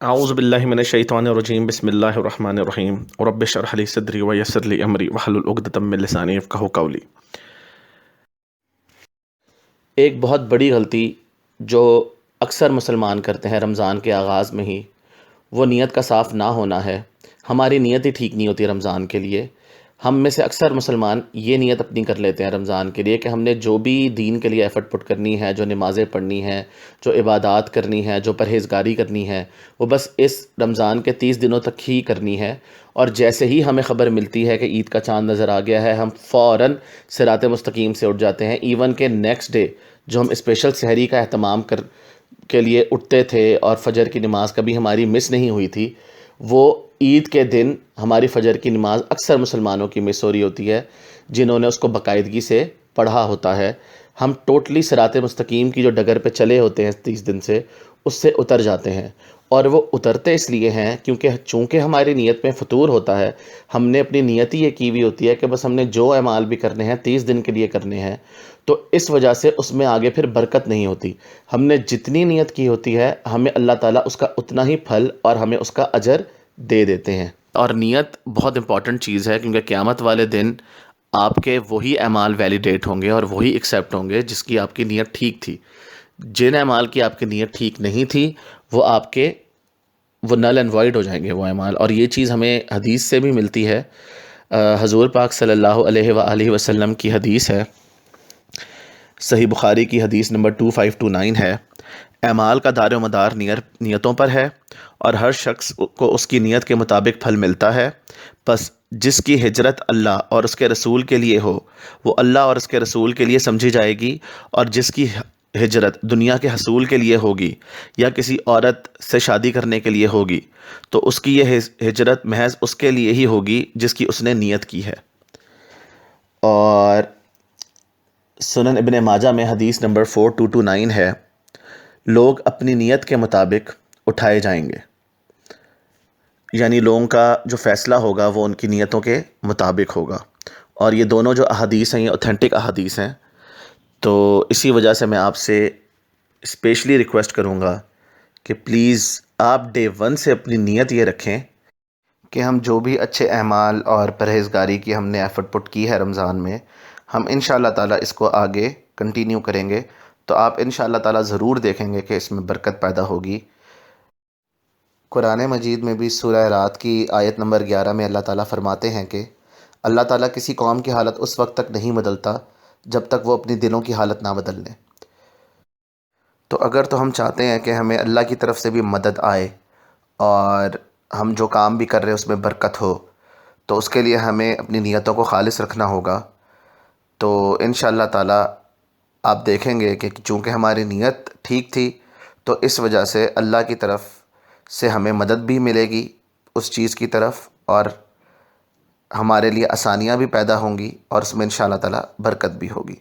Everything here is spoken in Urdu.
اعوذ باللہ من الشیطان الرجیم بسم اللہ الرحمن الرحیم رب اشرح لی صدری ویسر لی امری واحلل عقدۃ من لسانی یفقہوا قولی۔ ایک بہت بڑی غلطی جو اکثر مسلمان کرتے ہیں رمضان کے آغاز میں ہی، وہ نیت کا صاف نہ ہونا ہے۔ ہماری نیت ہی ٹھیک نہیں ہوتی رمضان کے لیے۔ ہم میں سے اکثر مسلمان یہ نیت اپنی کر لیتے ہیں رمضان کے لیے کہ ہم نے جو بھی دین کے لیے ایفرٹ پٹ کرنی ہے، جو نمازیں پڑھنی ہیں، جو عبادات کرنی ہے، جو پرہیزگاری کرنی ہے، وہ بس اس رمضان کے 30 دنوں تک ہی کرنی ہے۔ اور جیسے ہی ہمیں خبر ملتی ہے کہ عید کا چاند نظر آ گیا ہے، ہم فوراً صراط مستقیم سے اٹھ جاتے ہیں۔ ایون کہ نیکسٹ ڈے جو ہم اسپیشل سحری کا اہتمام کے لیے اٹھتے تھے اور فجر کی نماز کبھی ہماری مس نہیں ہوئی تھی، وہ عید کے دن ہماری فجر کی نماز اکثر مسلمانوں کی مس ہو رہی ہوتی ہے، جنہوں نے اس کو باقاعدگی سے پڑھا ہوتا ہے۔ ہم ٹوٹلی صراط مستقیم کی جو ڈگر پہ چلے ہوتے ہیں 30 دن سے، اس سے اتر جاتے ہیں۔ اور وہ اترتے اس لیے ہیں چونکہ ہماری نیت میں فطور ہوتا ہے۔ ہم نے اپنی نیت ہی یہ کی ہوئی ہوتی ہے کہ بس ہم نے جو اعمال بھی کرنے ہیں 30 دن کے لیے کرنے ہیں، تو اس وجہ سے اس میں آگے پھر برکت نہیں ہوتی۔ ہم نے جتنی نیت کی ہوتی ہے، ہمیں اللہ تعالیٰ اس کا اتنا ہی پھل اور ہمیں اس کا اجر دے دیتے ہیں۔ اور نیت بہت امپورٹنٹ چیز ہے، کیونکہ قیامت والے دن آپ کے وہی اعمال ویلیڈیٹ ہوں گے اور وہی ایکسیپٹ ہوں گے جس کی آپ کی نیت ٹھیک تھی۔ جن اعمال کی آپ کی نیت ٹھیک نہیں تھی، وہ نل اینڈ وائڈ ہو جائیں گے وہ اعمال۔ اور یہ چیز ہمیں حدیث سے بھی ملتی ہے۔ حضور پاک صلی اللہ علیہ وآلہ وسلم کی حدیث ہے، صحیح بخاری کی حدیث نمبر 2529 ہے، اعمال کا دار و مدار نیتوں پر ہے، اور ہر شخص کو اس کی نیت کے مطابق پھل ملتا ہے۔ پس جس کی ہجرت اللہ اور اس کے رسول کے لیے ہو، وہ اللہ اور اس کے رسول کے لیے سمجھی جائے گی، اور جس کی ہجرت دنیا کے حصول کے لیے ہوگی یا کسی عورت سے شادی کرنے کے لیے ہوگی، تو اس کی یہ ہجرت محض اس کے لیے ہی ہوگی جس کی اس نے نیت کی ہے۔ اور سنن ابن ماجہ میں حدیث نمبر 4229 ہے، لوگ اپنی نیت کے مطابق اٹھائے جائیں گے، یعنی لوگوں کا جو فیصلہ ہوگا وہ ان کی نیتوں کے مطابق ہوگا۔ اور یہ دونوں جو احادیث ہیں یہ اوتھینٹک احادیث ہیں۔ تو اسی وجہ سے میں آپ سے اسپیشلی ریکویسٹ کروں گا کہ پلیز آپ ڈے 1 سے اپنی نیت یہ رکھیں کہ ہم جو بھی اچھے اعمال اور پرہیزگاری کی ہم نے ایفرٹ پٹ کی ہے رمضان میں، ہم انشاءاللہ تعالیٰ اس کو آگے کنٹینیو کریں گے، تو آپ انشاءاللہ تعالیٰ ضرور دیکھیں گے کہ اس میں برکت پیدا ہوگی۔ قرآن مجید میں بھی سورہ رات کی آیت نمبر 11 میں اللہ تعالیٰ فرماتے ہیں کہ اللہ تعالیٰ کسی قوم کی حالت اس وقت تک نہیں بدلتا جب تک وہ اپنی دلوں کی حالت نہ بدل لیں۔ تو اگر تو ہم چاہتے ہیں کہ ہمیں اللہ کی طرف سے بھی مدد آئے اور ہم جو کام بھی کر رہے ہیں اس میں برکت ہو، تو اس کے لیے ہمیں اپنی نیتوں کو خالص رکھنا ہوگا۔ تو انشاءاللہ تعالیٰ آپ دیکھیں گے کہ چونکہ ہماری نیت ٹھیک تھی، تو اس وجہ سے اللہ کی طرف سے ہمیں مدد بھی ملے گی اس چیز کی طرف، اور ہمارے لیے آسانیاں بھی پیدا ہوں گی، اور اس میں انشاءاللہ تعالیٰ برکت بھی ہوگی۔